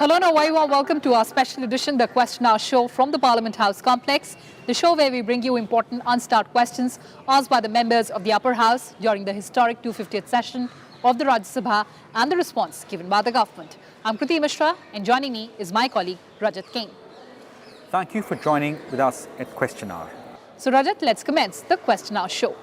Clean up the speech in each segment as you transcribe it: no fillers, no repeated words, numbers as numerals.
Hello and a very warm welcome to our special edition, the Question Hour show from the Parliament House complex, the show where we bring you important unstart questions asked by the members of the upper house during the historic 250th session of the Rajya Sabha and the response given by the government. I'm Kriti Mishra and joining me is my colleague Rajat Kain. Thank you for joining with us at Question Hour. So Rajat, let's commence the Question Hour show.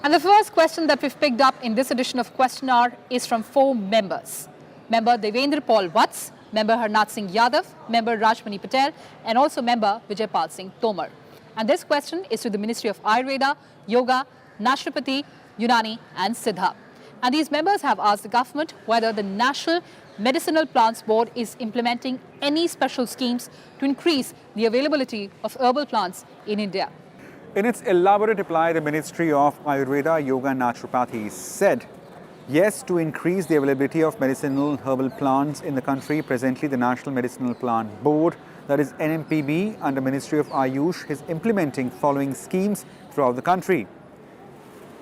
And the first question that we've picked up in this edition of Question Hour is from 4 members. Member Devendra Paul Watts, Member Harnath Singh Yadav, Member Rajmani Patel, and also Member Vijay Pal Singh Tomar. And this question is to the Ministry of Ayurveda, Yoga, Naturopathy, Unani and Siddha. And these members have asked the government whether the National Medicinal Plants Board is implementing any special schemes to increase the availability of herbal plants in India. In its elaborate reply, the Ministry of Ayurveda, Yoga and Naturopathy said yes to increase the availability of medicinal herbal plants in the country. Presently, the National Medicinal Plant Board, that is NMPB, under Ministry of Ayush, is implementing following schemes throughout the country.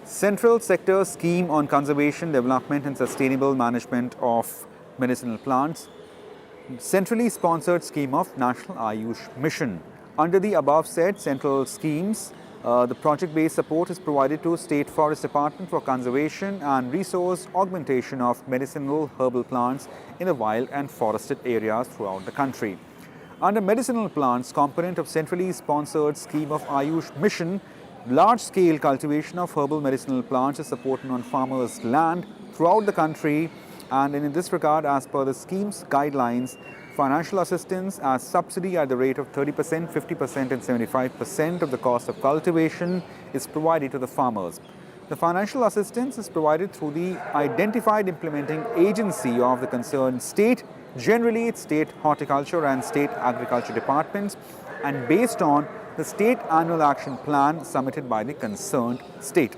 Central Sector Scheme on Conservation, Development and Sustainable Management of Medicinal Plants. Centrally sponsored scheme of National Ayush Mission. Under the above said central schemes, the project-based support is provided to State Forest Department for conservation and resource augmentation of medicinal herbal plants in the wild and forested areas throughout the country. Under medicinal plants component of centrally sponsored scheme of Ayush Mission, large-scale cultivation of herbal medicinal plants is supported on farmers' land throughout the country, and in this regard, as per the scheme's guidelines, financial assistance as subsidy at the rate of 30%, 50% and 75% of the cost of cultivation is provided to the farmers. The financial assistance is provided through the identified implementing agency of the concerned state, generally it's State Horticulture and State Agriculture Departments, and based on the State Annual Action Plan submitted by the concerned state.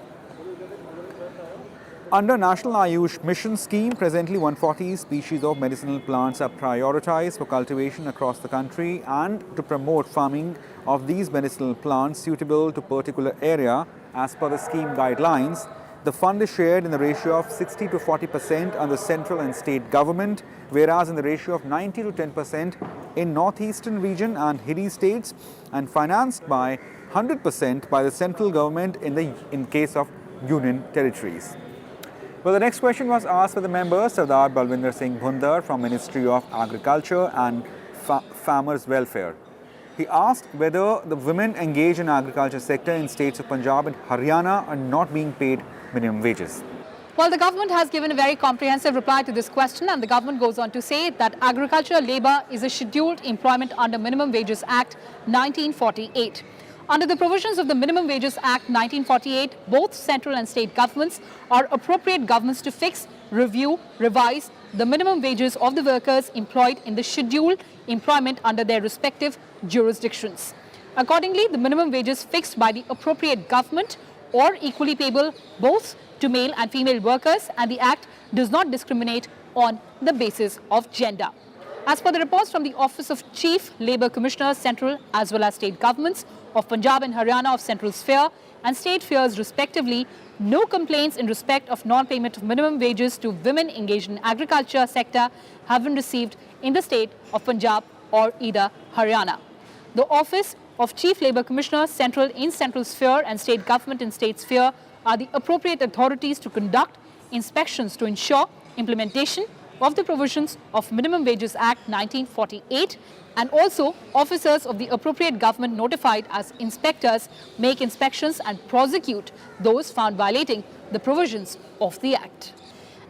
Under National Ayush Mission scheme, presently 140 species of medicinal plants are prioritized for cultivation across the country, and to promote farming of these medicinal plants suitable to particular area as per the scheme guidelines, the fund is shared in the ratio of 60 to 40% on the central and state government, whereas in the ratio of 90 to 10% in northeastern region and hilly states, and financed by 100% by the central government in case of union territories. Well, the next question was asked by the member Sardar Balwinder Singh Bhundar from Ministry of Agriculture and Farmers Welfare. He asked whether the women engaged in agriculture sector in states of Punjab and Haryana are not being paid minimum wages. Well, the government has given a very comprehensive reply to this question, and the government goes on to say that agricultural labour is a scheduled employment under Minimum Wages Act 1948. Under the provisions of the Minimum Wages Act 1948, both central and state governments are appropriate governments to fix, review, revise the minimum wages of the workers employed in the scheduled employment under their respective jurisdictions. Accordingly, the minimum wages fixed by the appropriate government are equally payable both to male and female workers, and the Act does not discriminate on the basis of gender. As per the reports from the Office of Chief Labour Commissioner, central as well as state governments of Punjab and Haryana of central sphere and state spheres respectively, no complaints in respect of non-payment of minimum wages to women engaged in agriculture sector have been received in the state of Punjab or either Haryana. The Office of Chief Labour Commissioner, central in central sphere and state government in state sphere are the appropriate authorities to conduct inspections to ensure implementation of the provisions of Minimum Wages Act 1948, and also officers of the appropriate government notified as inspectors make inspections and prosecute those found violating the provisions of the Act.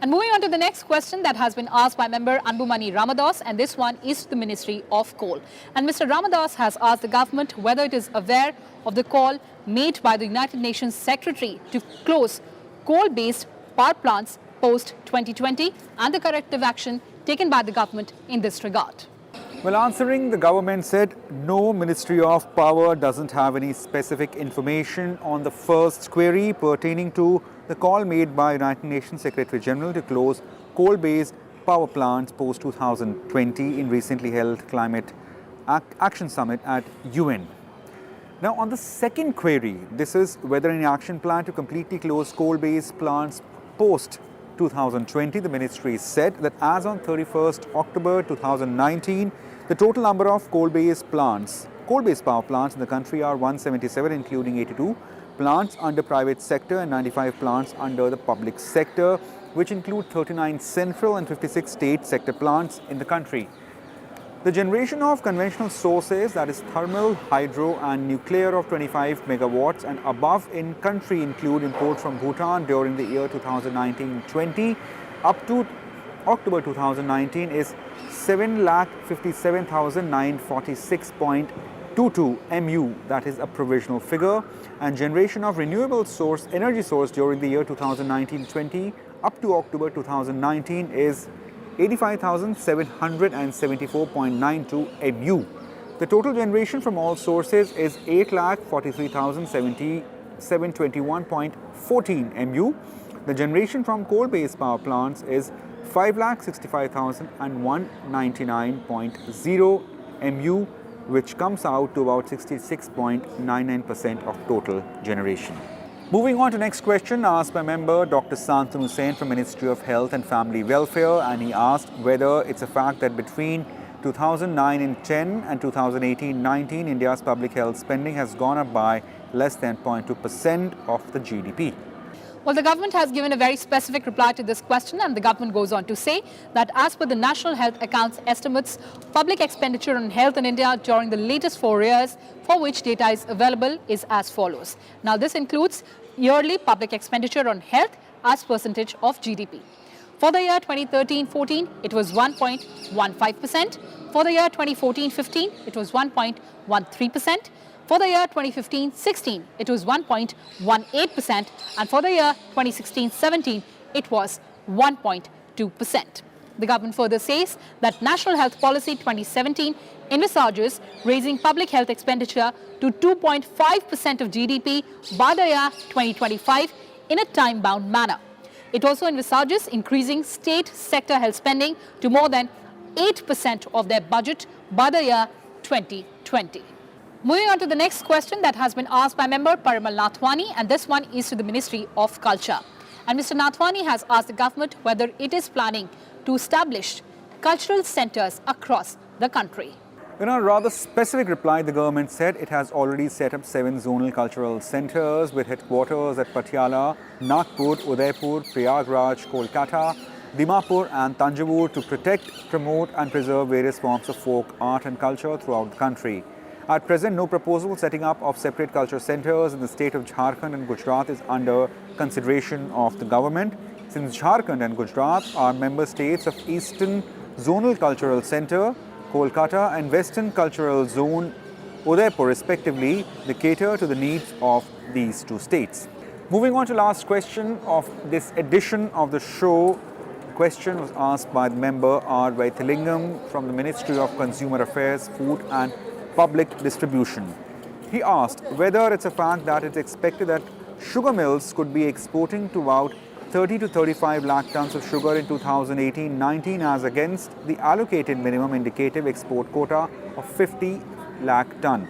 And moving on to the next question that has been asked by member Anbumani Ramadas, and this one is to the Ministry of Coal. And Mr. Ramadas has asked the government whether it is aware of the call made by the United Nations Secretary to close coal-based power plants post-2020 and the corrective action taken by the government in this regard. Well, answering, the government said no, Ministry of Power doesn't have any specific information on the first query pertaining to the call made by United Nations Secretary General to close coal-based power plants post-2020 in recently held Climate Action Summit at UN. Now, on the second query, this is whether any action plan to completely close coal-based plants post 2020, the ministry said that as on 31st October 2019, the total number of coal-based power plants in the country are 177, including 82 plants under private sector and 95 plants under the public sector, which include 39 central and 56 state sector plants in the country. The generation of conventional sources, that is thermal, hydro and nuclear of 25 megawatts and above in country include import from Bhutan during the year 2019-20 up to October 2019 is 7,57,946.22 MU, that is a provisional figure, and generation of renewable energy source during the year 2019-20 up to October 2019 is 85,774.92 MU. The total generation from all sources is 8,43,721.14 MU. The generation from coal-based power plants is 5,65,199.0 MU, which comes out to about 66.99% of total generation. Moving on to next question asked by member Dr. Santanu Hussain from Ministry of Health and Family Welfare, and he asked whether it's a fact that between 2009 and 10 and 2018-19, India's public health spending has gone up by less than 0.2% of the GDP. Well, the government has given a very specific reply to this question, and the government goes on to say that as per the National Health Accounts estimates, public expenditure on health in India during the latest 4 years, for which data is available, is as follows. Now, this includes yearly public expenditure on health as percentage of GDP. For the year 2013-14, it was 1.15%. For the year 2014-15, it was 1.13%. For the year 2015-16, it was 1.18%, and for the year 2016-17, it was 1.2%. The government further says that National Health Policy 2017 envisages raising public health expenditure to 2.5% of GDP by the year 2025 in a time-bound manner. It also envisages increasing state sector health spending to more than 8% of their budget by the year 2020. Moving on to the next question that has been asked by member Parimal Nathwani, and this one is to the Ministry of Culture. And Mr. Nathwani has asked the government whether it is planning to establish cultural centers across the country. In a rather specific reply, the government said it has already set up 7 zonal cultural centers with headquarters at Patiala, Nagpur, Udaipur, Prayagraj, Kolkata, Dimapur and Tanjavur to protect, promote and preserve various forms of folk art and culture throughout the country. At present, no proposal setting up of separate culture centers in the state of Jharkhand and Gujarat is under consideration of the government, since Jharkhand and Gujarat are member states of Eastern Zonal Cultural Centre, Kolkata and Western Cultural Zone, Udaipur respectively. They cater to the needs of these two states. Moving on to last question of this edition of the show. The question was asked by the member R. Vaithalingam from the Ministry of Consumer Affairs, Food and Public Distribution. He asked whether it's a fact that it's expected that sugar mills could be exporting to about 30 to 35 lakh tons of sugar in 2018-19 as against the allocated minimum indicative export quota of 50 lakh ton.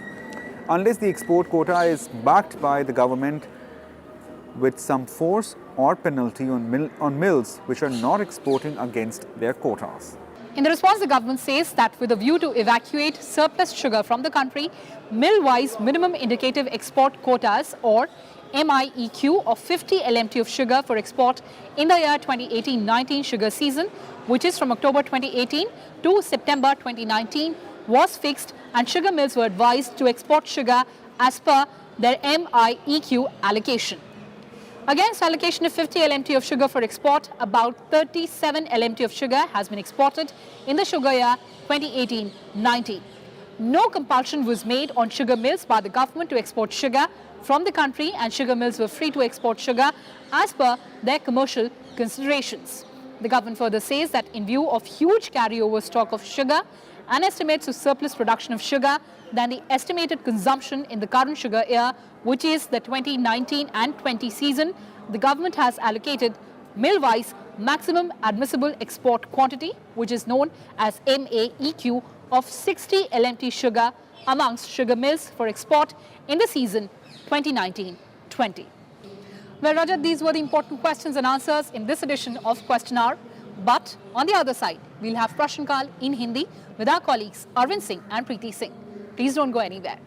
Unless the export quota is backed by the government with some force or penalty on mills which are not exporting against their quotas. In the response, the government says that with a view to evacuate surplus sugar from the country, mill-wise minimum indicative export quotas or MIEQ of 50 LMT of sugar for export in the year 2018-19 sugar season, which is from October 2018 to September 2019, was fixed, and sugar mills were advised to export sugar as per their MIEQ allocation. Against allocation of 50 LMT of sugar for export, about 37 LMT of sugar has been exported in the sugar year 2018-19. No compulsion was made on sugar mills by the government to export sugar from the country, and sugar mills were free to export sugar as per their commercial considerations. The government further says that in view of huge carryover stock of sugar and estimates of surplus production of sugar than the estimated consumption in the current sugar year, which is the 2019 and 20 season, the government has allocated mill-wise maximum admissible export quantity, which is known as MAEQ, of 60 LMT sugar amongst sugar mills for export in the season 2019-20. Well, Rajat, these were the important questions and answers in this edition of Question Hour. But on the other side, we'll have Prashn Kal in Hindi with our colleagues Arvind Singh and Kriti Singh. Please don't go anywhere.